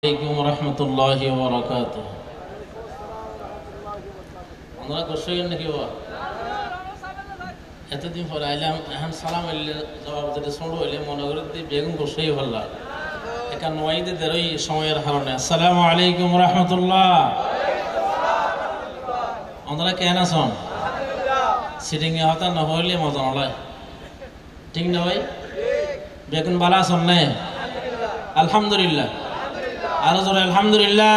عليكم ورحمة الله وبركاته. আমরা গোসল নাকি বাবা এতদিন পরে আইলাম এখন সালাম আইলে জবাব দিতে শুরু হইলে মনে করে বেগুন গোসই ভাল্লা একা নয়দে দেরই সময়ের কারণে আসসালামু আলাইকুম রহমতুল্লাহ। আমরা কেন আছেন সিটিং এ হতা না হইলে মজা নয় ঠিক না ভাই? বেগুন বালা আছেন না? আলহামদুলিল্লাহ আরো জোরে আলহামদুলিল্লাহ।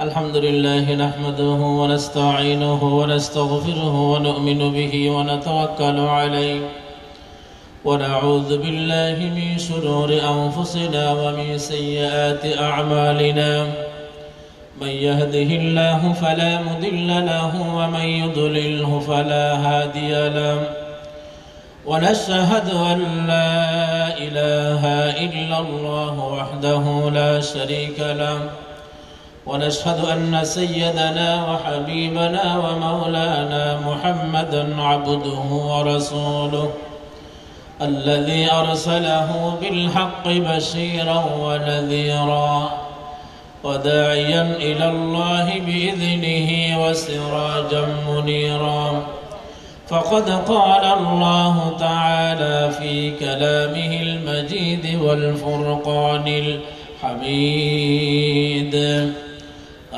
الحمد لله نحمده ونستعينه ونستغفره ونؤمن به ونتوكل عليه ونعوذ بالله من شرور أنفسنا ومن سيئات أعمالنا من يهده الله فلا مضل له ومن يضلله فلا هادي له ونشهد أن لا إله إلا الله وحده لا شريك له ونشهد أن سيدنا وحبيبنا ومولانا محمدا عبده ورسوله الذي أرسله بالحق بشيرا ونذيرا وداعيا إلى الله بإذنه وسراجا منيرا فقد قال الله تعالى في كلامه المجيد والفرقان الحميد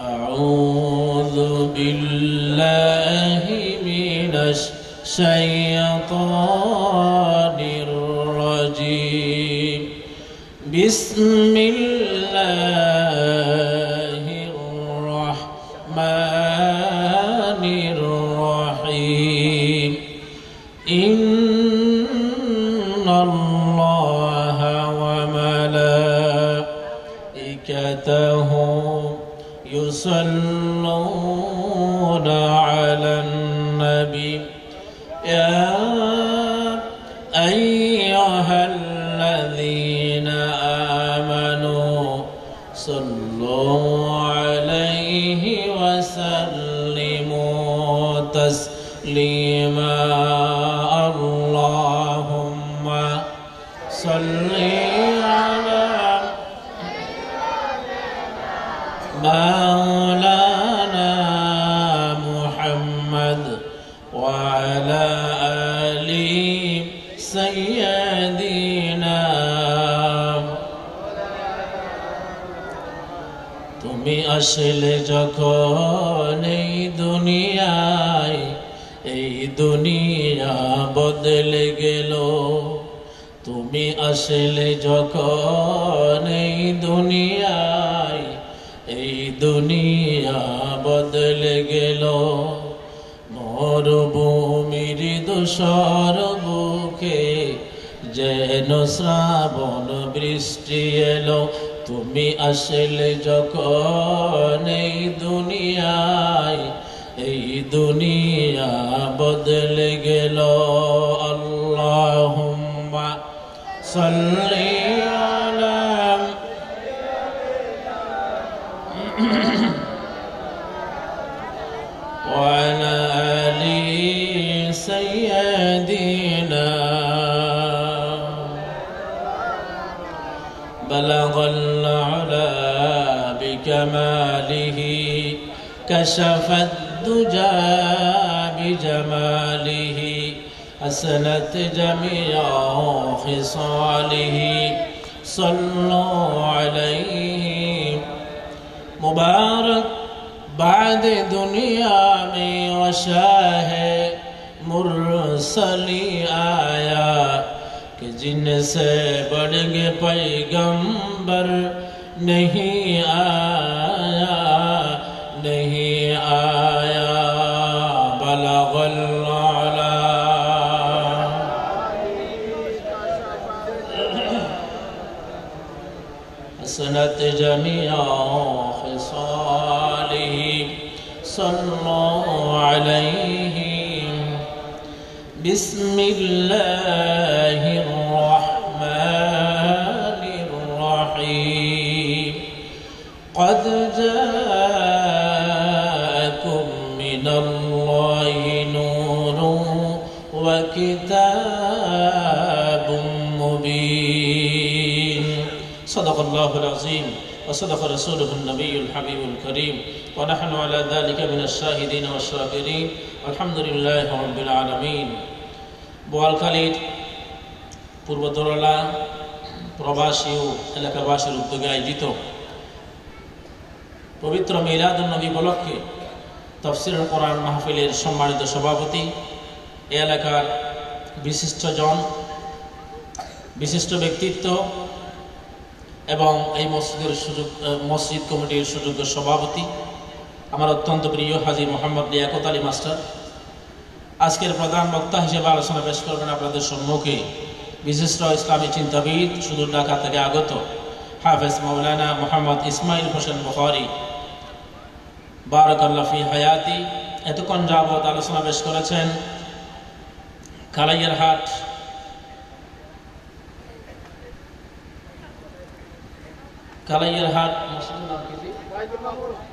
أعوذ بالله من الشيطان الرجيم بسم الله الرحمن الرحيم إن الله وملائكته يصلون على النبي يا أيها الذين آمنوا صلوا عليه وسلموا تسليما اللهم صل على مولانا محمد وعلى آل سيدنا তুমি আসলে যখন এই দুনিয়া বদলে গেল তুমি আসলে যখন এই দুনিয়া বদলে গেল মরুভূমির ধূসর বুকে যেন শ্রাবণ বৃষ্টি এলো তুমি আসলে যখন এই দুনিয়া বদলে গেল আল্লাহুম্মা সাল্লি আলা وعلى آل سيدنا بلغ العلا بكماله كشف الدجى بجماله حسنت جميع خصاله صلوا عليه मुबारक बाद दुनिया में वशाह मुरसली आया कि जिनसे बढ़ के पैगंबर नहीं आया बलगल आला हसनत जमिया صلوا عليه بسم الله الرحمن الرحيم قد جاءكم من الله نور وكتاب مبين صدق الله العظيم وصدق رسوله النبي الحبيب الكريم ونحن على ذلك من الشاهدين والشاكرين والحمد لله رب العالمين বোয়ালখালীর পূর্ব দোরলা প্রবাসী ও এলাকাবাসীর উদ্যোগে আয়োজিত পবিত্র মিলাদুন নবী উপলক্ষে তাফসীরুল কোরআন মাহফিলের সম্মানিত সভাপতি এই এলাকার বিশিষ্ট ব্যক্তিত্ব এবং এই মসজিদ কমিটির সুযোগ্য সভাপতি আমার অত্যন্ত প্রিয় হাজী মোহাম্মদ লিয়াকত আলী মাস্টার আজকের প্রধান বক্তা হিসেবে আলোচনা পেশ করবেন আপনাদের সম্মুখে বিশিষ্ট ইসলামী চিন্তাবিদ সুদূর ঢাকা থেকে আগত হাফেজ মাওলানা মোহাম্মদ ইসমাইল হোসেন বুখারী বারাকাল্লাহু ফি হায়াতি। এতক্ষণ যাবত আলোচনা পেশ করেছেন কালাইয়ারহাট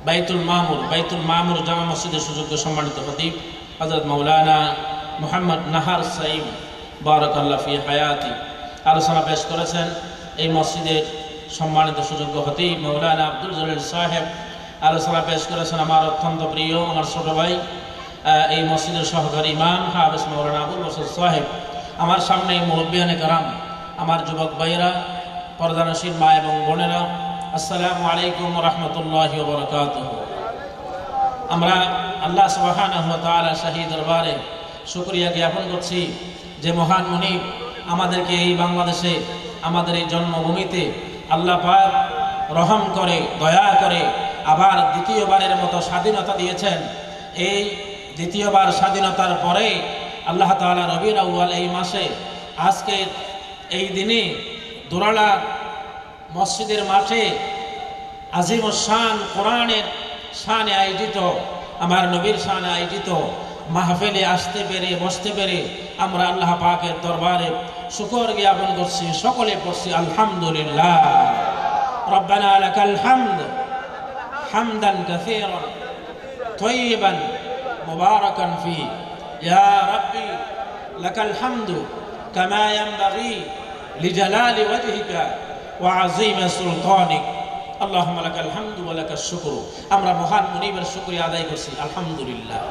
বাইতুল মামুর জামা মসজিদের সুযোগ্য সম্মানিত খতিব হযরত মাওলানা মুহাম্মদ নাহার সাইম বারাকাল্লাহু ফি হায়াতি। আলোচনা পেশ করেছেন এই মসজিদের সম্মানিত সুযোগ্য খতিব মাওলানা আব্দুল জলিল সাহেব। আলোচনা পেশ করেছেন আমার অত্যন্ত প্রিয় আমার ছোট ভাই এই মসজিদের সহকারী ইমাম হাফেজ মাওলানা আবুল বসর সাহেব। আমার সামনে মুরব্বিয়ানে কারাম, আমার যুবক ভাইয়েরা, পর্দানশীল মা এবং বোনেরা, আসসালামু আলাইকুম ওয়া রাহমাতুল্লাহি ওয়া বারাকাতুহু। আমরা আল্লাহ সুবহানাহু ওয়া তাআলা শাহী দরবারে শুকরিয়া জ্ঞাপন করছি যে মহান মুনিব আমাদেরকে এই বাংলাদেশে আমাদের এই জন্মভূমিতে আল্লাহ পাক রহম করে দয়া করে আবার দ্বিতীয়বারের মতো স্বাধীনতা দিয়েছেন। এই দ্বিতীয়বার স্বাধীনতার পরে আল্লাহ তাআলা রবিউল আউয়াল এই মাসে আজকে এই দিনে দোরালা মসজিদের মাঠে আজিমুস শান কোরআনের শানে আয়োজিত আমার নবীর শানে আয়োজিত মাহফিলে আসতে পেরে বসতে পেরে আমরা আল্লাহ পাকের দরবারে শুকর জ্ঞাপন করছি। সকলে পড়ছি আলহামদুলিল্লাহ। রব্বানা লাকাল হামদ হামদান কাসীরান তাইয়িবান মুবারাকান ফি ইয়া রাব্বি লাকাল হামদু কামা ইয়ানবাগি লিজালালি ওয়াজহিকা ওয়া আযীমি সুলতানিক আল্লাহুম্মা লাকাল হামদু ওয়া লাকাশ শুকরু। আমরা মহান মুনিবের শুকরিয়া আদায় করছি আলহামদুলিল্লাহ।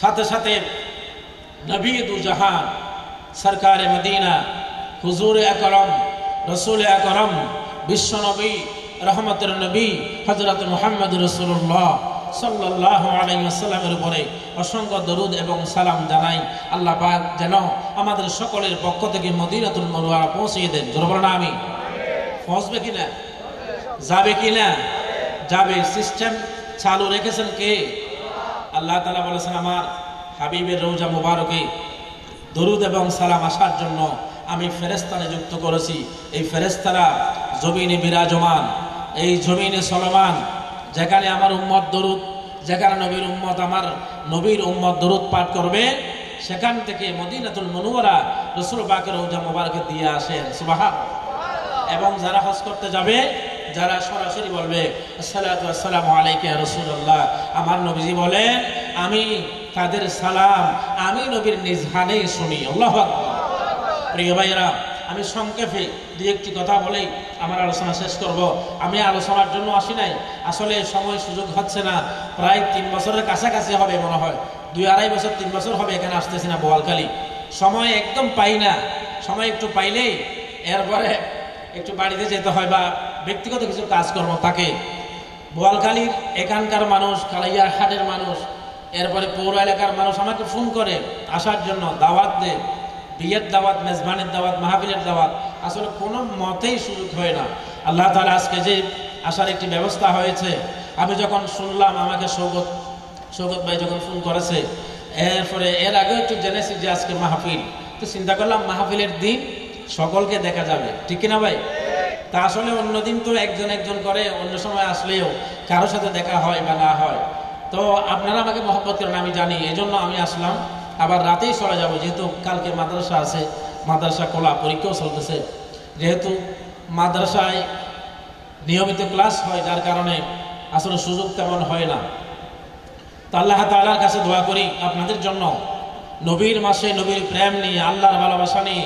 সাথে সাথে নবী দু জাহান সরকারে মদিনা হুজুর আকরম রাসূল আকরম বিশ্ব নবী রহমতের নবী হযরত মুহাম্মদ রাসূলুল্লাহ সাল্লাল্লাহু আলাইহি ওয়াসাল্লামের উপরে অসংখ্য দরুদ এবং সালাম জানাই। আল্লাহ পাক যেন আমাদের সকলের পক্ষ থেকে মদিনাতুল মুনাওয়ারা পৌঁছিয়ে দেন। জোরে বলুন আমিন। পৌঁছবে কিনা? যাবে কিনা? যাবে। সিস্টেম চালু রেখেছেন কে? আল্লাহ তাআলা বলেছেন আমার হাবিবের রওজা মুবারকে দরুদ এবং সালাম আসার জন্য আমি ফেরেশতা নিযুক্ত করেছি। এই ফেরেশতারা জমিনে বিরাজমান, এই জমিনে চলমান। যেখানে আমার উম্মত দরুদ, যেখানে নবীর উম্মত আমার নবীর উম্মত দরুদ পাঠ করবে, সেখান থেকে মদিনাতুল মুনাওয়ারা রাসূল পাকের রওজা মুবারকে দিয়ে আসেন। সুবহানাল্লাহ। এবং যারা হজ করতে যাবে, যারা সরাসরি বলবে আসসালাতু ওয়াসসালামু আলাইকা ইয়া রাসূলুল্লাহ, আমার নবীজি বলেন আমি তাদের সালাম আমি নবীর নিজ হানে শুনি। আল্লাহু আকবার। প্রিয় ভাইয়েরা, আমি সংক্ষেপে দুই একটি কথা বলেই আমার আলোচনা শেষ করব। আমি আলোচনার জন্য আসি নাই, আসলে সময় সুযোগ হচ্ছে না। প্রায় 3 বছরের কাছাকাছি হবে মনে হয়, 2-2.5 বছর 3 বছর হবে এখানে আসতেছি না বোয়ালখালী। সময় একদম পাই না। সময় একটু পাইলেই এরপরে একটু বাড়িতে যেতে হয় বা ব্যক্তিগত কিছু কাজকর্ম থাকে। বোয়ালখালীর এখানকার মানুষ, কালাইয়ারহাটের মানুষ, এরপরে পৌর এলাকার মানুষ আমাকে ফোন করে আসার জন্য, দাওয়াত দেয়, বিয়ের দাওয়াত, মেজবানের দাওয়াত, মাহফিলের দাওয়াত, আসলে কোনো মতেই সুযোগ হয় না। আল্লাহ তাআলা আজকে যে আসার একটি ব্যবস্থা হয়েছে, আমি যখন শুনলাম, আমাকে সৌগত ভাই যখন ফোন করেছে, এরপরে এর আগেও একটু জেনেছি যে আজকে মাহফিল, তো চিন্তা করলাম মাহফিলের দিন সকলকে দেখা যাবে, ঠিক কিনা ভাই? তা আসলে অন্যদিন তো একজন একজন করে, অন্য সময় আসলেও কারোর সাথে দেখা হয় বা না হয়। তো আপনারা আমাকে মহব্বত করেন আমি জানি, এই জন্য আমি আসলাম। আবার রাতেই চলে যাব, যেহেতু কালকে মাদ্রাসা আছে, মাদ্রাসা খোলা, পরীক্ষাও চলতেছে। যেহেতু মাদ্রাসায় নিয়মিত ক্লাস হয়, যার কারণে আসলে সুযোগ তেমন হয় না। তো আল্লাহ তাআলার কাছে দোয়া করি আপনাদের জন্য, নবীর মাসে নবীর প্রেম নিয়ে, আল্লাহর ভালোবাসা নিয়ে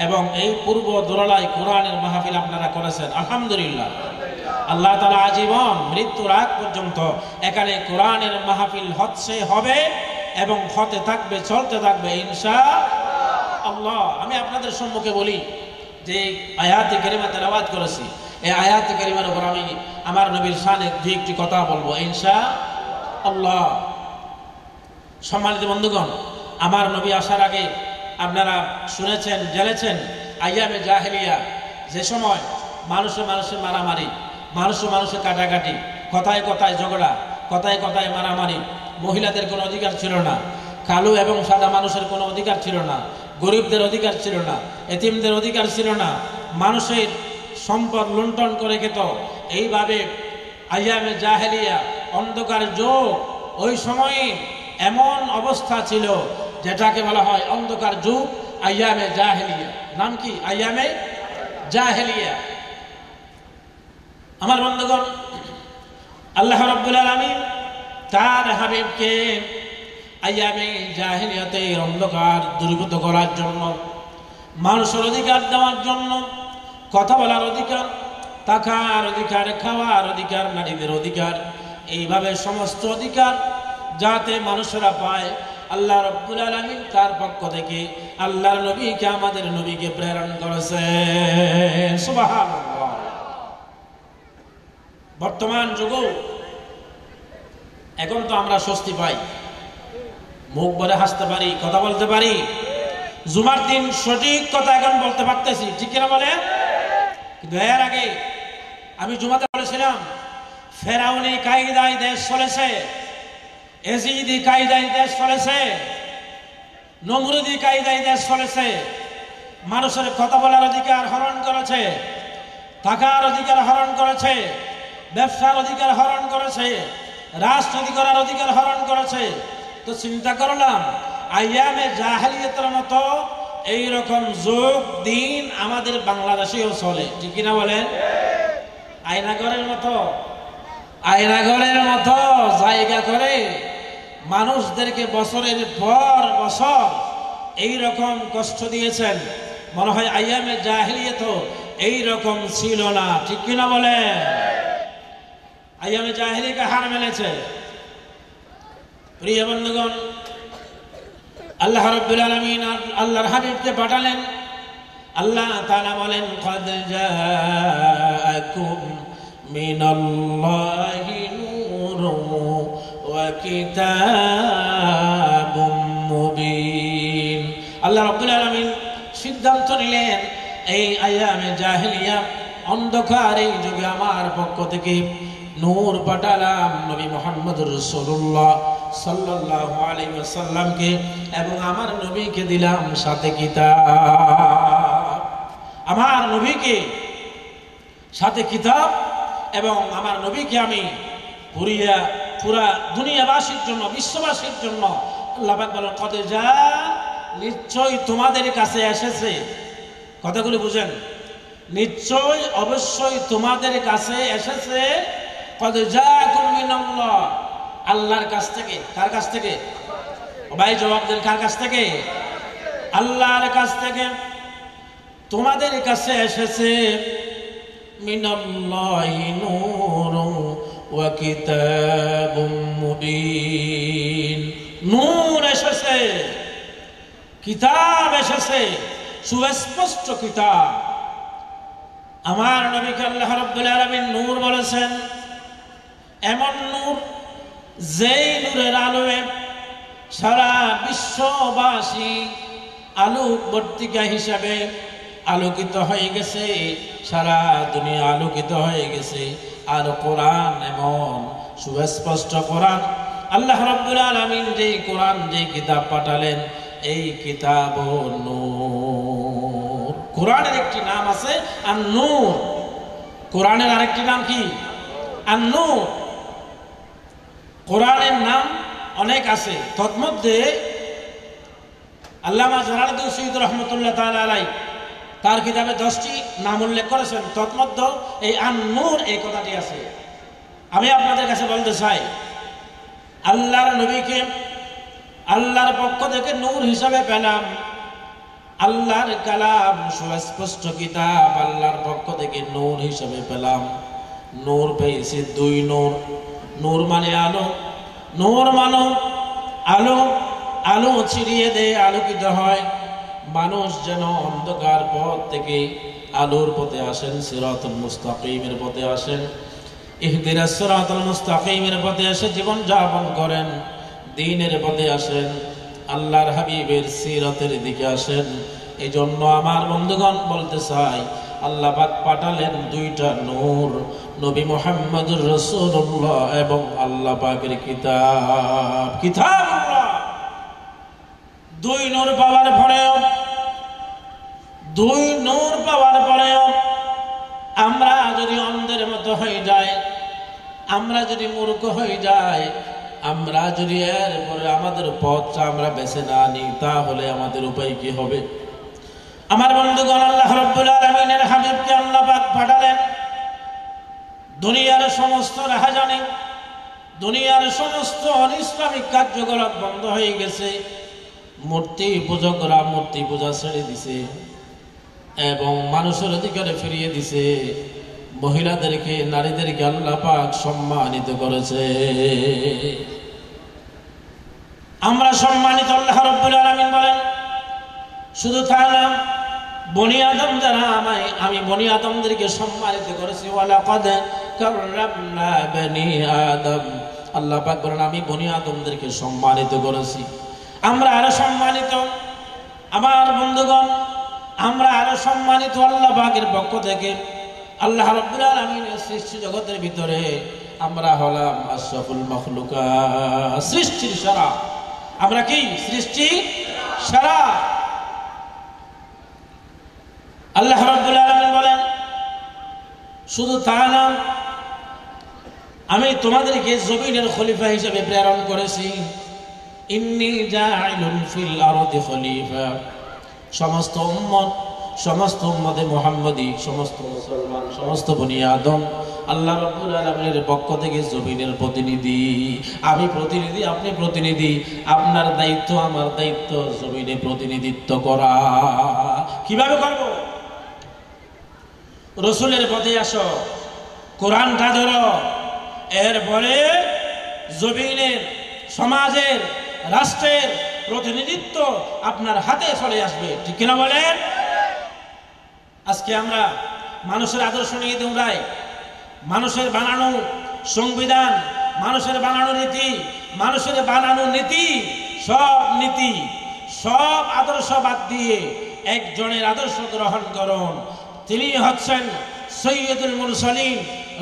এবং এই পূর্ব দোরলায় কোরআনের মাহফিল আপনারা করেছেন, আলহামদুলিল্লাহ। আল্লাহ তাআলা আজীবন মৃত্যুর আগ পর্যন্ত এখানে কোরআনের মাহফিল হচ্ছে, হবে এবং হতে থাকবে, চলতে থাকবে ইনশাআল্লাহ। আমি আপনাদের সম্মুখে বলি যে আয়াতে কারিমা তেলাওয়াত করেছি, এই আয়াতে কারিমার উপর আমি আমার নবীর শানে দুই একটি কথা বলবো ইনশাআল্লাহ। সম্মানিত বন্ধুগণ, আমার নবী আসার আগে আপনারা শুনেছেন, জেনেছেন আইয়ামে জাহেলিয়া, যে সময় মানুষে মানুষে মারামারি, মানুষে মানুষে কাটাকাটি, কথায় কথায় ঝগড়া, কথায় কথায় মারামারি, মহিলাদের কোনো অধিকার ছিল না, কালো এবং সাদা মানুষের কোনো অধিকার ছিল না, গরিবদের অধিকার ছিল না, এতিমদের অধিকার ছিল না, মানুষের সম্পদ লুণ্ঠন করে খেত। এইভাবে আইয়ামে জাহেলিয়া, অন্ধকার যুগ, ওই সময়ে এমন অবস্থা ছিল যেটাকে বলা হয় অন্ধকার যুগ, আইয়ামে জাহেলিয়া। নাম কি? আইয়ামে জাহেলিয়া। আমার বন্ধুগণ, আল্লাহ রাব্বুল আলামিন তার হাবিবকে আইয়ামে জাহেলিয়াতের অন্ধকার দূরীভূত করার জন্য, মানুষের অধিকার দেওয়ার জন্য, কথা বলার অধিকার, থাকার অধিকার, খাওয়ার অধিকার, নারীদের অধিকার, এইভাবে সমস্ত অধিকার যাতে মানুষেরা পায়, আল্লাহ রাব্বুল আলামিন তার পক্ষ থেকে আল্লাহর নবীকে, আমাদের নবীকে প্রেরণ করেছেন। সুবহানাল্লাহ। বর্তমান যুগে এখন তো আমরা স্বস্তি পাই, মুখ ভরে হাসতে পারি, কথা বলতে পারি, জুমার দিন সঠিক কথা এখন বলতে পারতেছি, ঠিক কিনা বলেন? কিন্তু এর আগে আমি জুমাতে বলেছিলাম, ফেরাউনি কায়দায় দেশ চলেছে, এজিদি কায়দায় দেশ চলেছে, নমরুদি কায়দায় দেশ চলেছে। মানুষের কথা বলার অধিকার হরণ করেছে, থাকার অধিকার হরণ করেছে, ব্যবসার অধিকার হরণ করেছে, রাজনীতি করার অধিকার হরণ করেছে। তো চিন্তা করলাম, আইয়ামে জাহেলিয়াতের মতো এইরকম যুগ দিন আমাদের বাংলাদেশেও চলে, ঠিক কিনা বলেন? আয়নাঘরের মতো, আয়নাঘরের মতো জায়গা করে মানুষদেরকে বছরের পর বছর এইরকম কষ্ট দিয়েছেন। মনে হয় আইয়ামে জাহেলিয়াত এইরকম ছিল না, ঠিক কিনা বলেন? আইয়ামে জাহেলিয়াকে হার মেনেছে। প্রিয় বন্ধুগণ, আল্লাহ রাব্বুল আলামিন আল্লাহর হাবিবকে পাঠালেন। আল্লাহ তাআলা বলেন, قد جاءكم من الله نور وكتاب مبين। আল্লাহ রাব্বুল আলামিন সিদ্ধান্ত নিলেন, এই আইয়ামে জাহেলিয়া অন্ধকার এই যুগে আমার পক্ষ থেকে নূর পাঠালাম নবী মুহাম্মদুর রাসূলুল্লাহ সাল্লাল্লাহু আলাইহি ওয়াসাল্লামকে, এবং আমার নবীকে দিলাম সাথে কিতাব। আমার নবীকে সাথে কিতাব এবং আমার নবীকে আমি পুরা দুনিয়াবাসীর জন্য, বিশ্ববাসীর জন্য আল্লাহ পাক বলেন, কদ যা, নিশ্চয় তোমাদের কাছে এসেছে। কথাগুলো বুঝেন, নিশ্চয় অবশ্যই তোমাদের কাছে এসেছে, কদ জাআকুম মিনাল্লাহ, আল্লাহর কাছ থেকে। কার কাছ থেকে? ভাই জবাব দেন, কার কাছ থেকে? আল্লাহর কাছ থেকে তোমাদের কাছে এসেছে মিনাল্লাহি নূরুন ওয়া কিতাবুম মুবিন। নূর এসেছে, কিতাব এসেছে, সুস্পষ্ট কিতাব। আমার নবীকে আল্লাহ রাব্বুল আলামিন নূর বলেছেন, এমন নূর যেই নূরের আলোয় সারা বিশ্ববাসী আলোকবর্তিকা হিসাবে আলোকিত হয়ে গেছে, সারা দুনিয়া আলোকিত হয়ে গেছে। আর কোরআন এমন সুস্পষ্ট কোরআন, আল্লাহ রাব্বুল আলামিন যেই কোরআন, যেই কিতাব পাঠালেন, এই কিতাব নূর। কোরআনের একটি নাম আছে আন-নূর, কোরআনের আরেকটি নাম কি? আন-নূর। কোরআনের নাম অনেক আছে, তন্মধ্যে আল্লামা জালালউদ্দিন সৈয়দ রহমতুল্লাহ তাআলা আলাইহি তার কিতাবে 10টি নাম উল্লেখ করেছেন, তন্মধ্যে এই আন-নূর এই কথাটি আছে। আমি আপনাদের কাছে বলতে চাই, আল্লাহর নবীকে আল্লাহর পক্ষ থেকে নূর হিসাবে পেলাম, আল্লাহর কালাম সুস্পষ্ট কিতাব আল্লাহর পক্ষ থেকে নূর হিসেবে পেলাম। নূর পেয়েছি দুই নূর। নূর মানে আলো, নূর মানে আলো। আলো ছিড়িয়ে দেয়, আলোকিত হয়। মানুষ যেন অন্ধকার পথ থেকে আলোর পথে আসেন, সিরাতুল মুস্তাকিমের পথে আসেন, ইহদিনাস সিরাতাল মুস্তাকিমের পথে এসে জীবন যাপন করেন, দ্বীনের পথে আসেন, আল্লাহর হাবিবের সিরাতের দিকে আসেন। এই জন্য আমার বন্ধুগণ বলতে চাই, আল্লাহ পাক পাঠালেন দুইটা নূর, নবী মুহাম্মদুর রাসূলুল্লাহ এবং আল্লাহ পাকের কিতাব কিতাবুল্লাহ। দুই নূর পাওয়ার পরেও, দুই নূর পাওয়ার পরেও আমরা যদি অন্ধের মতো হয়ে যাই, আমরা যদি মূর্খ হয়ে যাই, আমরা যদি এরপরে আমাদের পথটা আমরা বেছে না নিই, তাহলে আমাদের উপায় কি হবে? আমার বন্ধুগণ, আল্লাহ রাব্বুল আলামিনের হাবিবকে আল্লাহ পাক পাঠালেন। দুনিয়ার সমস্ত রাহাজানি, দুনিয়ার সমস্ত অনিসলামিক কার্যকলাপ বন্ধ হয়ে গেছে। মূর্তি পূজকরা মূর্তি পূজা ছেড়ে দিছে এবং মানুষের অধিকারে ফিরিয়ে দিছে। মহিলাদেরকে, নারীদেরকে আল্লাহ পাক সম্মানিত করেছে। আমরা সম্মানিত। আল্লাহ রাব্বুল আলামিন বলেন, শুধু তাই না, বনি আদম যারা আমি বনি আদমদেরকে সম্মানিত করেছি। ওয়ালাকাদ কাররামনা বনি আদম। আল্লাহ পাক বলেন, আমি বনি আদমদেরকে সম্মানিত করেছি। আমরা আরো সম্মানিত। আমার বন্ধুগণ, আমরা আরো সম্মানিত আল্লাহ পাকের পক্ষ থেকে। আল্লাহ রাব্বুল আলামিনের সৃষ্টি জগতের ভিতরে আমরা হলাম আশরাফুল মাখলুকাত, সৃষ্টির সেরা। আমরা কি? সৃষ্টি সেরা। আল্লাহ রাব্বুল আলামিন বলেন, শুধু তা না, আমি তোমাদেরকে জমিনের খলিফা হিসেবে প্রেরণ করেছি। ইন্নী জাইলুন ফিল আরদি খলিফা। সমস্ত উম্মত, সমস্ত উম্মতে মুহাম্মদী, সমস্ত মুসলমান, সমস্ত বনি আদম আল্লাহ রাব্বুল আলামিনের পক্ষ থেকে জমিনের প্রতিনিধি। আমি প্রতিনিধি, আপনি প্রতিনিধি। আপনার দায়িত্ব, আমার দায়িত্ব জমিনে প্রতিনিধিত্ব করা। কিভাবে করব? রসুলের পথে আসো, কোরআনটা ধরো, এরপরে জমিনের, সমাজের, রাষ্ট্রের প্রতিনিধিত্ব আপনার হাতে চলে আসবে। ঠিক কিনা বলেন? আজকে আমরা মানুষের আদর্শ নিয়ে দৌড়াই। মানুষের বানানো সংবিধান, মানুষের বানানো নীতি, মানুষের বানানো নীতি, সব আদর্শ বাদ দিয়ে একজনের আদর্শ গ্রহণ করুন। তিনি হচ্ছেন সৈয়দুল মুরসালিন,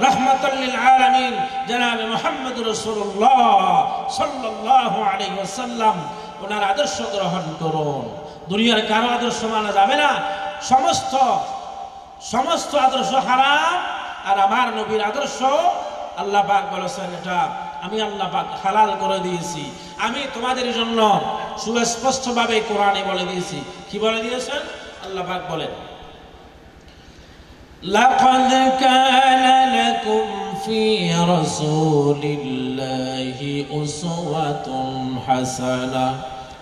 রাহমাতুল লিল আলামিন, জনাবে মুহাম্মদুর রাসূলুল্লাহ সাল্লাল্লাহু আলাইহি ওয়াসাল্লাম। ওনার আদর্শ গ্রহণ করুন। দুনিয়ার কারো আদর্শ মানা যাবে না। সমস্ত আদর্শ হারাম। আর আমার নবীর আদর্শ আল্লাহ পাক বলেছেন, এটা আমি আল্লাহ পাক হালাল করে দিয়েছি। আমি তোমাদের জন্য সুস্পষ্টভাবে কোরআনে বলে দিয়েছি। কি বলে দিয়েছেন? আল্লাহ পাক বলেন, লাকাদ কানা লাকুম ফি রাসূলিল্লাহি উসওয়াতুন হাসানা।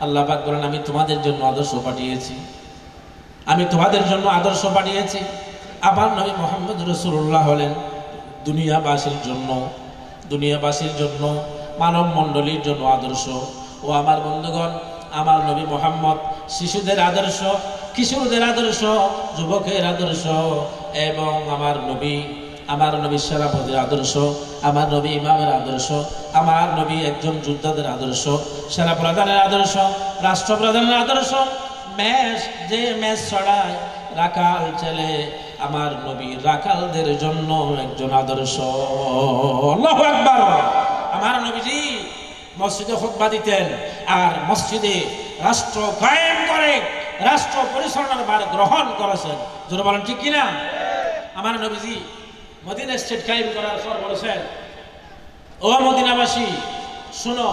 আল্লাহ পাক বলেন, আমি তোমাদের জন্য আদর্শ পাঠিয়েছি। আমি তোমাদের জন্য আদর্শ পাঠিয়েছি। আমার নবী মুহাম্মদ রাসূলুল্লাহ হলেন দুনিয়াবাসীর জন্য, মানব মণ্ডলীর জন্য আদর্শ। ও আমার বন্ধুগণ, আমার নবী মুহাম্মদ শিশুদের আদর্শ, কিশোরদের আদর্শ, যুবকের আদর্শ, এবং আমার নবী সেনাপতির আদর্শ, আমার নবী ইমামের আদর্শ, আমার নবী একজন যোদ্ধাদের আদর্শ, সেনাপ্রধানের আদর্শ, রাষ্ট্রপ্রধানের আদর্শ। যে ম্যাচ ছড়ায়, রাখাল ছেলে, আমার নবী রাখালদের জন্য একজন আদর্শ। আল্লাহু আকবার। আমার নবীজি মসজিদে খুতবা দিতেন, আর মসজিদে রাষ্ট্র কায়েম করে রাষ্ট্র পরিচালনার ভার গ্রহণ করেছেন। জোরে বলেন ঠিক কিনা? আমার নবীজি মদিনা স্টেট কায়েম করার পর বলেছেন, ও মদিনাবাসী শুনো,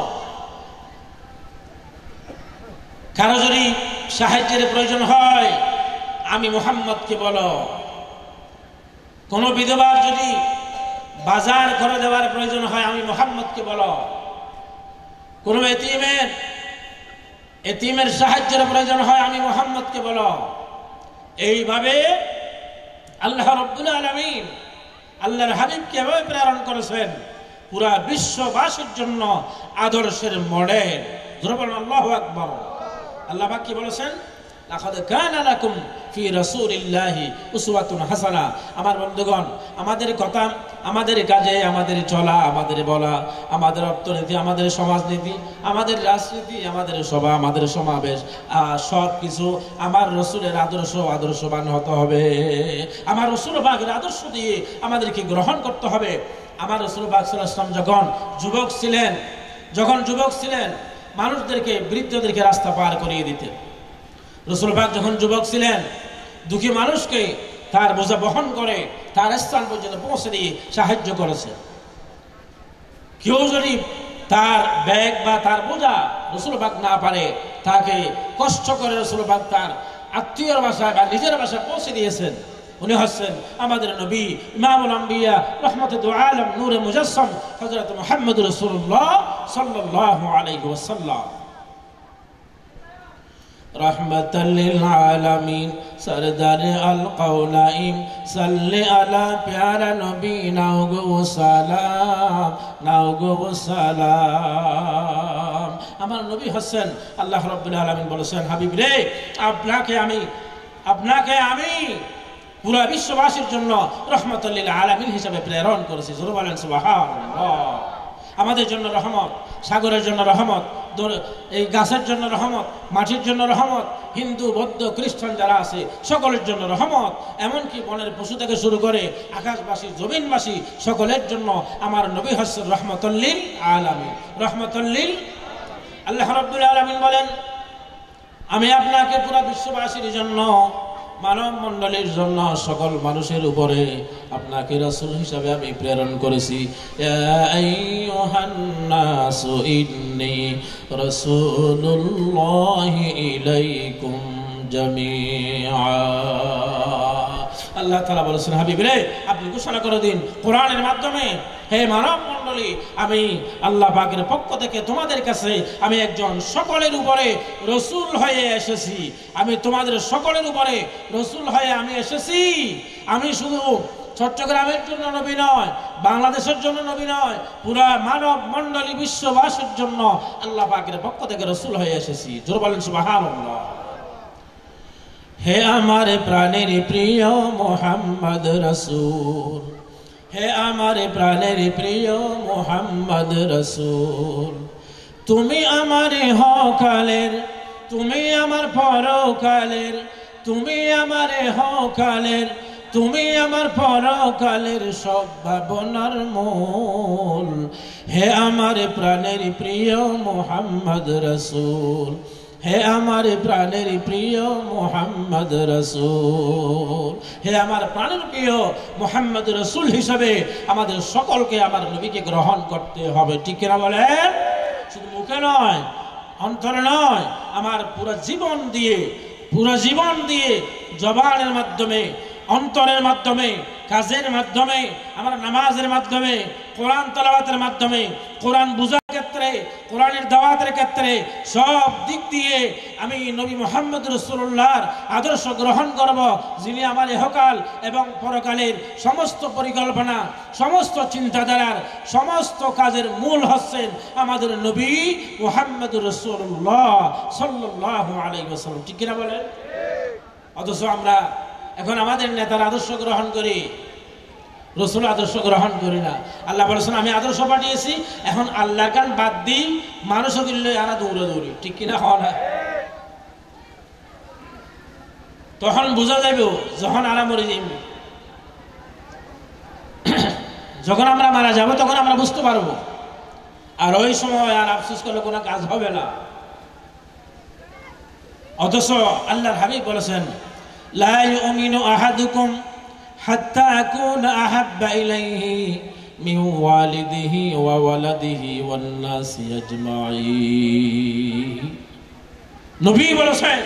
কারো যদি সাহায্যের প্রয়োজন হয় আমি মুহাম্মদকে বলো। কোন বিধবার যদি বাজার করে দেওয়ার প্রয়োজন হয় আমি মুহাম্মদকে বলো। কোন এতিমের সাহায্যের প্রয়োজন হয় আমি মুহাম্মদকে বলো। এইভাবে আল্লাহ রাব্বুল আলামিন আল্লাহর হাবিবকে এভাবে প্রেরণ করেছেন পুরা বিশ্ববাসীর জন্য আদর্শের মডেল। জোরে বলুন আল্লাহু আকবার। আল্লাহ পাক কি বলেছেন? লাকাদ কানা লাকুম ফি রাসূলিল্লাহি উসওয়াতুন হাসানা। আমার বন্ধুগণ, আমাদের কথা, আমাদের কাজে, আমাদের চলা, আমাদের বলা, আমাদের অর্থনীতি, আমাদের সমাজনীতি, আমাদের রাজনীতি, আমাদের সভা, আমাদের সমাবেশ, সব কিছু আমার রসুলের আদর্শবান হতে হবে। আমার রসুল পাকের আদর্শ দিয়ে আমাদেরকে গ্রহণ করতে হবে। আমার রসুল পাক সাল্লাল্লাহু আলাইহি ওয়াসাল্লাম যখন যুবক ছিলেন মানুষদেরকে, বৃদ্ধদেরকে রাস্তা পার করিয়ে দিতেন। রসুল পাক যখন যুবক ছিলেন দুঃখী মানুষকে তার বোঝা বহন করে তার স্থান পর্যন্ত পৌঁছে দিয়ে সাহায্য করেছে। কেউ যদি তার ব্যাগ বা তার বোঝা রসুল পাক না পারে, তাকে কষ্ট করে রসুল পাক তার আত্মীয়র বাসায় বা নিজের বাসায় পৌঁছে দিয়েছেন। উনি হচ্ছেন আমাদের নবী, ইমামুল আম্বিয়া, রাহমাতুল আলাম, নূরে মুজাসসাম হযরত মুহাম্মদ রাসূলুল্লাহ সাল্লাল্লাহু আলাইহি ওয়াসাল্লাম। রহমাতাল লিল আলামিন সরদার আল কাওনাইন সাল্লি আলা প্যারা নবী নাও গো সালাম। আমার নবী হচ্ছেন, আল্লাহ রাব্বুল আলামিন বলেছেন, হাবিব রে, আপনাকে আমি পুরা বিশ্ববাসীর জন্য রহমাতুল লিল আলামিন হিসেবে প্রেরণ করেছি। জোরে বলেন সুবহানাল্লাহ। আমাদের জন্য রহমত, সাগরের জন্য রহমত, এই গাছের জন্য রহমত, মাটির জন্য রহমত, হিন্দু বৌদ্ধ খ্রিস্টান যারা আছে সকলের জন্য রহমত, এমনকি বনের পশু থেকে শুরু করে আকাশবাসী জমিনবাসী সকলের জন্য আমার নবী হচ্ছেন রহমাতুল লিল আলামিন। রহমাতুল লিল, আল্লাহ রাব্বুল আলামিন বলেন, আমি আপনাকে পুরা বিশ্ববাসীর জন্য, মানব মণ্ডলীর জন্য, সকল মানুষের উপরে আপনাকে রাসূল হিসাবে আমি প্রেরণ করেছি। ইয়া আইয়ুহান নাসু ইন্নী রাসূলুল্লাহি ইলাইকুম জামিআ। আল্লাহ তাআলা বলেছেন, হাবিব রে, আপনি ঘোষণা করে দিন কোরআনের মাধ্যমে, হে মানব মণ্ডলী, আমি আল্লাহ পাকের পক্ষ থেকে তোমাদের কাছে আমি একজন সকলের উপরে রসুল হয়ে এসেছি। আমি তোমাদের সকলের উপরে রসুল হয়ে আমি এসেছি। আমি শুধু চট্টগ্রামের জন্য নবী নয়, বাংলাদেশের জন্য নবী নয়, পুরা মানব মণ্ডলী বিশ্ববাসীর জন্য আল্লাহ পাকের পক্ষ থেকে রসুল হয়ে এসেছি। জোরে বলেন সুবহানাল্লাহ। হে আমার প্রাণের প্রিয় মুহাম্মদ রাসূল, হে আমার প্রাণের প্রিয় মুহাম্মদ রাসূল, তুমি আমার হকালের, তুমি আমার পরকালের, তুমি আমার হকালের, তুমি আমার পরকালের সব ভাবনার মূল। হে আমার প্রাণের প্রিয় মুহাম্মদ রাসূল, হে আমার প্রাণের প্রিয় মুহাম্মদ রাসূল, হে আমার প্রাণের প্রিয় মুহাম্মদ রাসূল হিসাবে আমাদের সকলকে আমার নবীকে গ্রহণ করতে হবে। ঠিক কিনা বলেন? শুধু মুখে নয়, অন্তরে নয়, আমার পুরো জীবন দিয়ে জবানের মাধ্যমে, অন্তরের মাধ্যমে, কাজের মাধ্যমে, আমার নামাজের মাধ্যমে, কোরআন তেলাওয়াতের মাধ্যমে, কোরআন বুঝার ক্ষেত্রে, কোরআনের দাওয়াতের ক্ষেত্রে সব দিক দিয়ে আমি নবী মুহাম্মদ রাসূলুল্লাহর আদর্শ গ্রহণ করব, যিনি আমার ইহকাল এবং পরকালের সমস্ত পরিকল্পনা, সমস্ত চিন্তাধারার, সমস্ত কাজের মূল হচ্ছেন আমাদের নবী মুহাম্মদ রাসূলুল্লাহ সাল্লাল্লাহু আলাইহি ওয়াসাল্লাম। ঠিক কিনা বলেন? অথচ আমরা এখন আমাদের নেতার আদর্শ গ্রহণ করি, রসুল আদর্শ গ্রহণ করি না। আল্লাহ বলেছেন, আমি আদর্শ পাঠিয়েছি, এখন আল্লাহর গান বাদ দিই, মানুষও দিলে আরা দৌড়ি। ঠিক কিনা? হওয়া না? তখন বোঝা যাবে যখন আরা মরে যাই, যখন আমরা মারা যাব তখন আমরা বুঝতে পারবো। আর ওই সময় আর আফসোস করলে কোনো কাজ হবে না। অথচ আল্লাহর হাবিব বলেছেন, লা ইউমিনু আহাদুকুম হাত্তা আকুনা আহাব্বা ইলাইহি মিন ওয়ালিদিহি ওয়া ওয়ালাদিহি ওয়ান নাসি আজমাইন। নবী বলেছেন,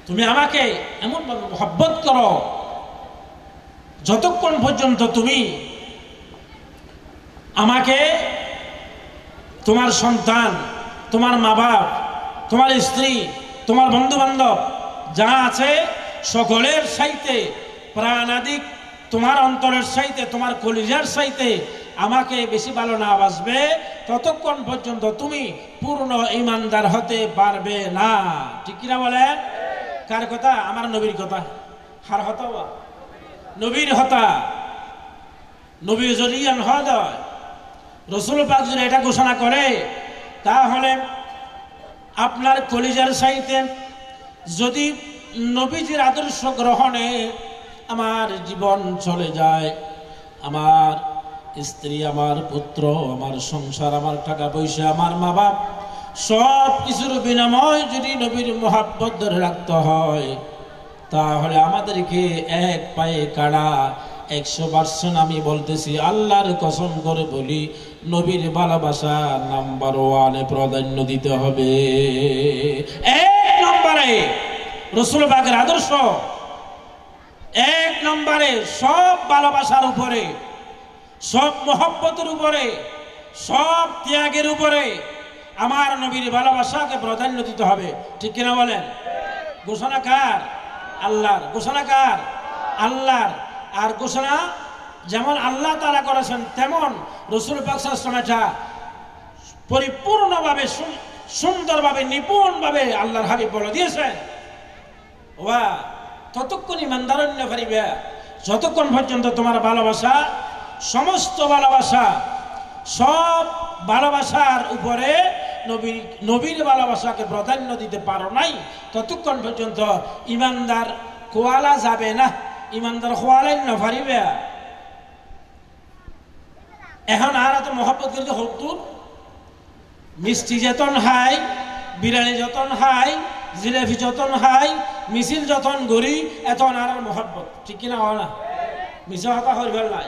তুমি আমাকে এমন ভাবে মহব্বত করো যতক্ষণ পর্যন্ত তুমি আমাকে তোমার সন্তান, তোমার মা বাপ, তোমার স্ত্রী, তোমার বন্ধু বান্ধব যা আছে সকলের সাইতে প্রাণাদিক তোমার অন্তরের সাইতে, তোমার কলিজার সাইতে আমাকে বেশি ভালো না বাসবে ততক্ষণ পর্যন্ত তুমি পূর্ণ ইমানদার হতে পারবে না। ঠিক কিনা বলেন? কার কথা? আমার নবীর কথা। হার হতা নবীর হতা, নবীর জরিয়ান হদ। রসুল পাক যদি এটা ঘোষণা করে তাহলে আপনার কলিজার সাইতে যদি নবীজির আদর্শ গ্রহণে আমার জীবন চলে যায়, আমার স্ত্রী, আমার পুত্র, আমার সংসার, আমার টাকা পয়সা, আমার মা বাপ সব কিছুর বিনিময় যদি নবীর মোহাব্বত ধরে রাখতে হয় তাহলে আমাদেরকে এক পায়ে কাড়া 100% আমি বলতেছি, আল্লাহর কসম করে বলি, নবীর ভালোবাসা নাম্বার 1-এ প্রাধান্য দিতে হবে। 1 নম্বরে রাসূল পাকের আদর্শ, 1 নম্বরে সব ভালোবাসার উপরে, সব মহব্বতের উপরে, সব ত্যাগের উপরে আমার নবীর ভালোবাসাকে প্রাধান্য দিতে হবে। ঠিক কিনা বলেন? ঘোষণা কার? আল্লাহর। ঘোষণা কার? আল্লাহর। আর ঘোষণা যেমন আল্লাহ তাআলা করেছেন তেমন রাসূল পাক সাল্লাল্লাহু আলাইহি ওয়াসাল্লাম পরিপূর্ণভাবে সুন্দরভাবে নিপুণভাবে আল্লাহর হাবিব বলে দিয়েছেন। ওয়া ততক্ষণ ইমানদার হইতে পারিবে যতক্ষণ পর্যন্ত তোমার ভালোবাসা, সমস্ত ভালোবাসা, সব ভালোবাসার উপরে নবীর ভালোবাসাকে প্রাধান্য দিতে পারো নাই ততক্ষণ পর্যন্ত ইমানদার কোয়ালা যাবে না। ইমানদার খোয়ালেন না পারিবে। এখন আর এত মহব্বত করতে হতুর মিষ্টি যতন হাই, বিরিয়ানি যতন হাই, জিলেবি যতন হাই, মিছিল যতন গড়ি, এতন আর মহব্বত। ঠিক কিনা হয় না? মিছা হতা হইবার নাই।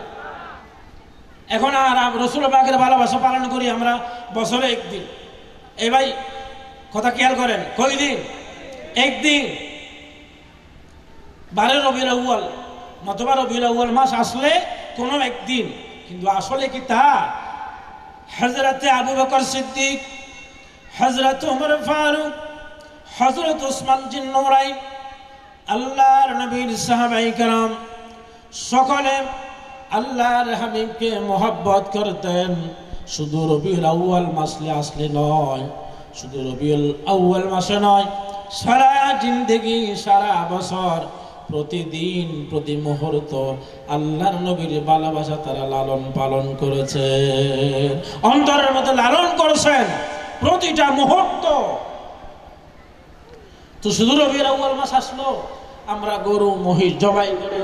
এখন আর রাসূল পাকের ভালোবাসা পালন করি আমরা বছরে 1 দিন। এই ভাই কথা খেয়াল করেন, কই দিন? 1 দিন। 12 রবিউল আউয়াল নতুবা রবিউল আউয়াল মাস আসলে কোনো 1 দিন। কিন্তু আসলে কি তা? হযরতে আবু বকর সিদ্দিক, হযরত ওমর ফারুক, হযরত ওসমান জিন্নুরাইন, আল্লাহর নবীর সাহাবায়ে কেরাম সকলে আল্লাহর হাবিবকে মহব্বত করতেন। শুধু রবিউল আউয়াল মাসে আসলে নয়, শুধু রবিউল আউয়াল মাসে নয়, সারা জিন্দেগি, সারা বছর, প্রতিদিন, প্রতি মুহূর্ত আল্লাহর নবীর ভালোবাসা তারা লালন পালন করেছে, অন্তরের মধ্যে লালন করেছেন প্রতিটা মুহূর্ত। তো শুধু রবিউল আউয়াল মাস আসলো, আমরা গরু মহিষ জবাই করে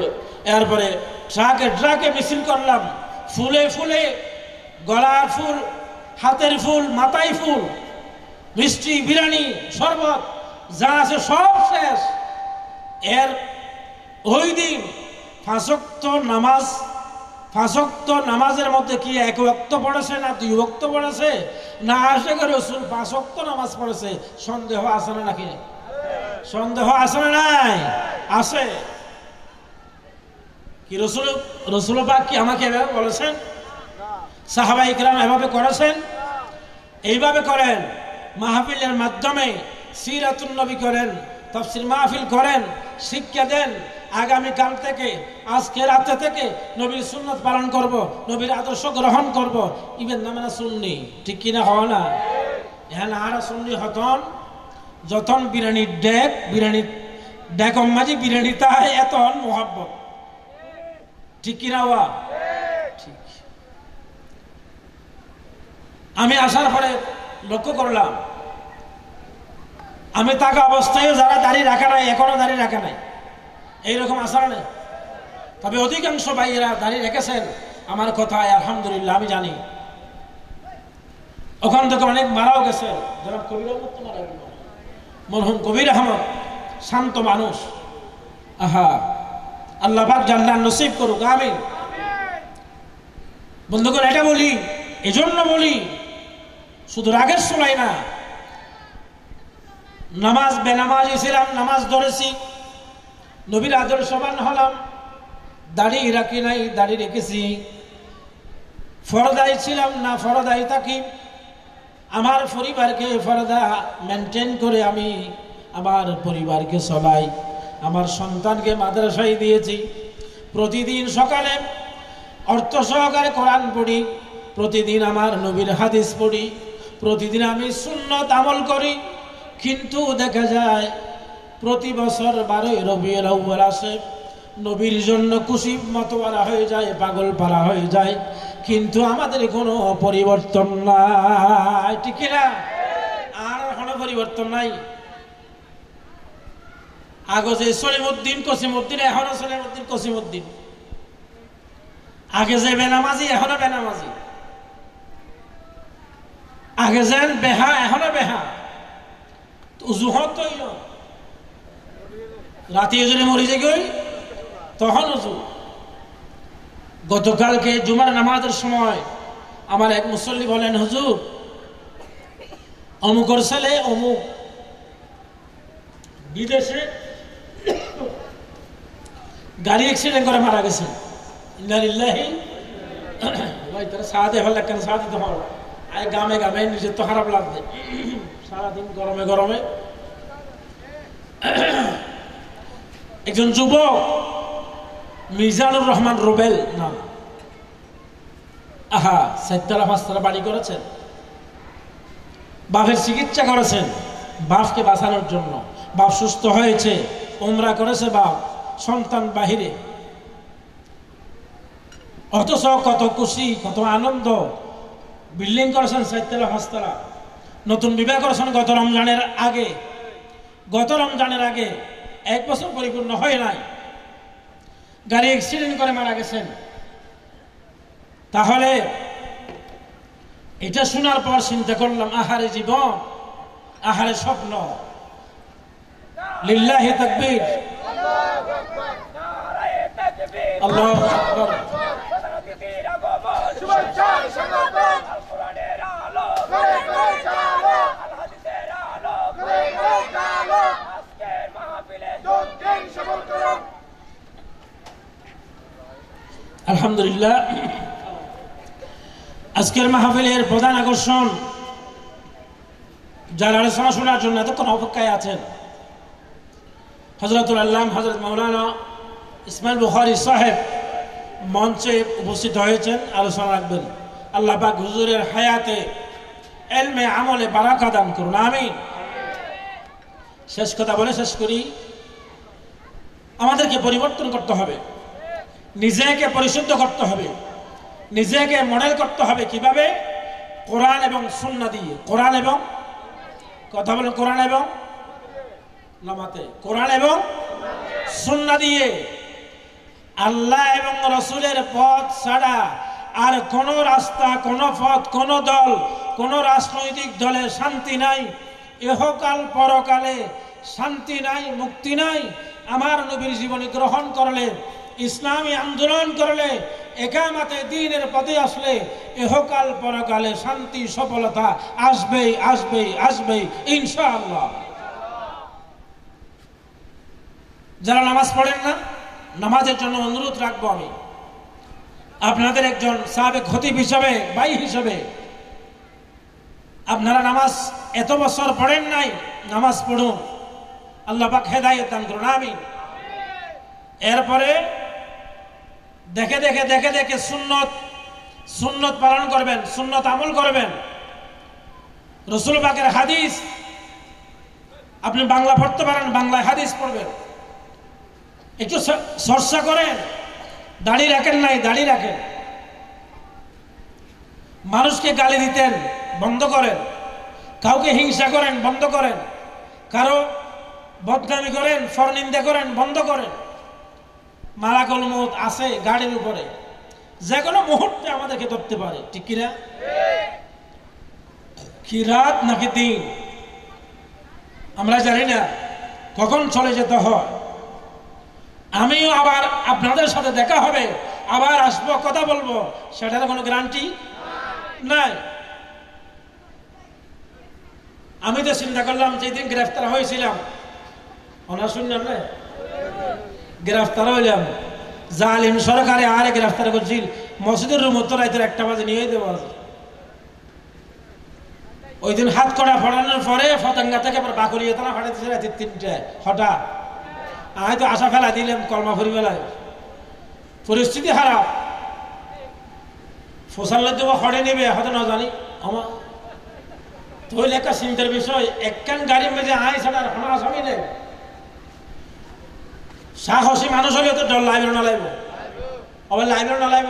এরপরে ট্রাকে ট্রাকে মিছিল করলাম, ফুলে ফুলে, গলার ফুল, হাতের ফুল, মাথায় ফুল, মিষ্টি, বিরিয়ানি, শরবত যা আছে সব শেষ। এর ওই দিন 5 ওয়াক্ত নামাজ, 5 ওয়াক্ত নামাজের মধ্যে কি 1 ওয়াক্ত পড়েছে না 2 ওয়াক্ত পড়েছে না আশেক রাসূল 5 ওয়াক্ত নামাজ পড়েছে? সন্দেহ আছে না নাকি? সন্দেহ আছে না নাই? আছে। কি রাসূল পাক কি আমাকে এভাবে বলেছেন? সাহাবায়ে কেরাম এভাবে করেছেন? এইভাবে করেন, মাহফিলের মাধ্যমে সিরাতুন নবী করেন, তাফসীর মাহফিল করেন, শিক্ষা দেন। আগামী কাল থেকে, আজকে রাতে থেকে নবীর সুন্নাত পালন করব, নবীর আদর্শ গ্রহণ করব। ইবেন না মানে সুন্নি। ঠিক কিনা হয় না? হ্যাঁ, আর সুন্নি হতন যতন বিরিয়ানির ডেক মাঝি বিরিয়ানি তাই এতন মোহাব্বত। ঠিক কিনা হওয়া? ঠিক। আমি আসার পরে লক্ষ্য করলাম, আমি থাকা অবস্থায় যারা দাড়ি রাখা নাই, এখনো দাড়ি রাখা নাই, এইরকম আসার নেই। তবে অধিকাংশ ভাইয়েরা দাড়ি রেখেছেন, আমার কথায় আলহামদুলিল্লাহ আমি জানি। ওখান থেকে অনেক মারাও গেছে, যারা কবির আহমদ তো মারা গেল, মরহুম কবির আহমদ, শান্ত মানুষ। আহা, আল্লাহ পাক জান্নাত নসিব করুক, আমিন। বন্ধুগণ, এটা বলি, এজন্য বলি, শুধু রাগের সময় না, নামাজ বেনামাজি ছিলাম, নামাজ ধরেছি, নবীর আদর্শবান হলাম, দাড়ি রাখি নাই, দাড়ি রেখেছি, ফরদাই ছিলাম না ফরদাই থাকি, আমার পরিবারকে ফরদা মেনটেন করে আমি আমার পরিবারকে চলাই। আমার সন্তানকে মাদ্রাসায় দিয়েছি। প্রতিদিন সকালে অর্থ সহকারে কোরআন পড়ি, প্রতিদিন আমার নবীর হাদিস পড়ি, প্রতিদিন আমি সুন্নত আমল করি। কিন্তু দেখা যায় প্রতি বছর 12 রবিউল আউয়াল আসে, নবীর জন্য খুশি মতোয়ারা হয়ে যায়, পাগল পারা হয়ে যায়, কিন্তু আমাদের কোনো পরিবর্তন নাই। ঠিক না? আর কোনো পরিবর্তন নাই। আগে যে সলিমউদ্দিন কসিমউদ্দিন, এখনো সলিমউদ্দিন কসিমউদ্দিন। আগে যে বেনামাজি, এখনো বেনামাজি। আগে যেন বেহা, এখনো বেহা। উজুহত তৈল রাতে যদি মরি যে গই তখন উজু। গতকালকে জুমার নামাজের সময় আমার এক মুসল্লি বলেন, হুজুর অমুকর ছেলে অমুক বিদেশে গাড়ি অ্যাক্সিডেন্ট করে মারা গেছে। ইন্নালিল্লাহি ভাই তারা সাহায্য হল কেন সাহায্য তো হল গামে গামে নিজের তো খারাপ লাগবে। সারাদিন গরমে গরমে একজন যুবক মিজানুর রহমান রুবেল নাম, আহা 4তলা 5তলা বাড়ি করেছেন, বাপের চিকিৎসা করেছেন বাপকে বাঁচানোর জন্য। বাপ সুস্থ হয়েছে, উমরা করেছে বাপ, সন্তান বাহিরে। অথচ কত খুশি, কত আনন্দ। বিল্ডিং করেছেন 4তলা 5তলা, নতুন বিবাহ করেছেন গত রমজানের আগে। গত রমজানের আগে 1 বছর পরিপূর্ণ হয় নাই, গাড়ি অ্যাক্সিডেন্ট করে মারা গেছেন। তাহলে এটা শোনার পর চিন্তা করলাম, আহারে জীবন, আহারে স্বপ্ন। লিল্লাহি তাকবীর, আল্লাহু আকবার। আলহামদুলিল্লাহ, আজকের মাহফিলের প্রধান আকর্ষণ যারা আলোচনা শোনার জন্য এতক্ষণ অপেক্ষায় আছেন, হযরতুল আল্লামা হযরত মাওলানা ইসমাইল বুখারী সাহেব মঞ্চে উপস্থিত হয়েছেন, আলোচনা রাখবেন। আল্লাহ পাক হুজুরের হায়াতে ইলমে আমলে বারাকা দান করুন, আমিন। শেষ কথা বলে শেষ করি, আমাদেরকে পরিবর্তন করতে হবে, নিজেকে পরিশুদ্ধ করতে হবে, নিজেকে মডেল করতে হবে। কিভাবে? কোরআন এবং সুন্নাহ দিয়ে। কোরআন এবং, কথা বলেন, কোরআন এবং নামাতে, কোরআন এবং সুন্নাহ দিয়ে। আল্লাহ এবং রাসূলের পথ ছাড়া আর কোন রাস্তা, কোন পথ, কোন দল, কোন রাজনৈতিক দলে শান্তি নাই। ইহকাল পরকালে শান্তি নাই, মুক্তি নাই। আমার নবীর জীবনী গ্রহণ করলে, ইসলামী আন্দোলন করলে, একামতে দ্বীনের পথে আসলে ইহকাল পরকালে শান্তি সফলতা আসবেই, আসবেই, আসবেই ইনশাআল্লাহ। যারা নামাজ পড়েন না, নামাজের জন্য অনুরোধ রাখবো আমি আপনাদের একজন সাবেক খতিব হিসাবে, ভাই হিসাবে। আপনারা নামাজ এত বছর পড়েন নাই, নামাজ পড়ুন, আল্লাহ পাক হেদায়েত দান করুন, আমিন। এরপরে দেখে দেখে দেখে দেখে সুন্নত পালন করবেন, সুন্নত আমল করবেন। রাসূল পাকের হাদিস আপনি বাংলা পড়তে পারেন, বাংলায় হাদিস পড়বেন। একটু চর্চা করেন। দাড়ি রাখেন নাই, দাড়ি রাখেন। মানুষকে গালি দিতেন, বন্ধ করেন। কাউকে হিংসা করেন, বন্ধ করেন। কারো বদনামি করেন, ফরনিন্দা করেন, বন্ধ করেন। মালাকুল মউত আছে গাড়ির উপরে, যে কোনো মুহূর্তে আমাদেরকে ধরতে পারে, ঠিক কিনা? কি রাত নাকি দিন আমরা জানি না, কখন চলে যেতে হয়। আমিও আবার আপনাদের সাথে দেখা হবে, আবার আসবো, কথা বলবো, সেটার কোনো গ্যারান্টি নাই। আমি তো চিন্তা করলাম যেদিন গ্রেফতার হয়েছিলাম, ওনার শুনলাম না, গ্রেফতার হইলাম, জালিম সরকারে আরে গ্রেফতার করছিল, মসজিদের রুম উত্তর রাইতের 1টা বাজে নিয়ে দেওয়া আছে। ওই দিন হাত কড়া ফোড়ানোর পরে ফতাঙ্গা থেকে আবার বাকরিয়ে তারা ফাটাইতেছে রাতে 3টায় হঠাৎ আমি তো আশা ফেলা দিলাম কলমা ফরি বেলায় পরিস্থিতি খারাপ ফসল দেবো হড়ে নেবে হয়তো না জানি আমার তো ওই লেখা চিন্তার বিষয় একখান গাড়ি মেজে আই ছাড়ার হামাস আমি নেই সাহসী মানুষ হলে তো ডর লাইব না লাইব আবার লাইব না লাইব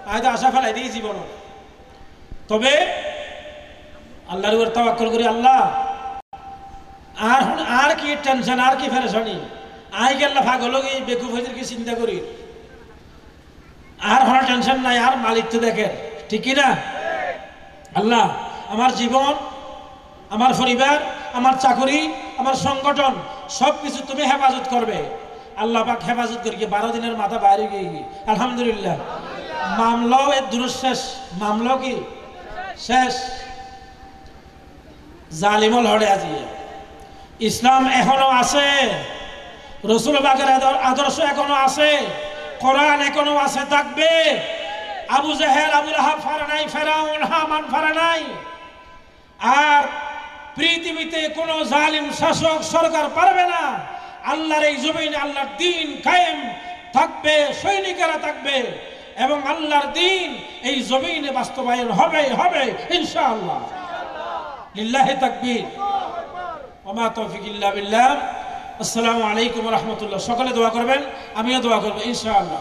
আমি তো আশা ফেলাই দিই জীবন তবে আল্লাহর উপর তাওয়াক্কুল করি আল্লাহ আর কি টেনশন আর কি ফেরেশানি আই গেল্লা পাগল কি বেকুব হইতে কি চিন্তা করি আর কোনো টেনশন নাই আর মালিক তো দেখে ঠিক কি না আল্লাহ আমার জীবন আমার পরিবার আমার চাকরি আমার সংগঠন সবকিছু তুমি হেফাজত করবে আল্লাহ পাক হেফাজত করি 12 দিনের মাথা বাইরে গিয়ে আলহামদুলিল্লাহ মামলাও এর দুরুশেষ মামলাও কি শেষ জালিমল হড়ে আজি ইসলাম এখনো আছে রাসূল পাকের আদর্শ এখনো আছে কোরআন এখনো আছে থাকবে আবু জাহেল আবু লাহাব ফারা নাই ফেরাউন হামান ফারা নাই আর পৃথিবীতে কোনো জালিম শাসক সরকার পারবে না আল্লাহর এই জমিনে আল্লাহর দ্বীন কায়েম থাকবে সৈনিকেরা থাকবে এবং আল্লাহর দ্বীন এই জমিনে বাস্তবায়ন হবে হবে ইনশাআল্লাহ লিল্লাহি তাকবীর ওয়া মা তাওফিক ইল্লা বিল্লাহ আসসালামু আলাইকুম ওয়া রাহমাতুল্লাহ সকলে দোয়া করবেন আমিও দোয়া করব ইনশাআল্লাহ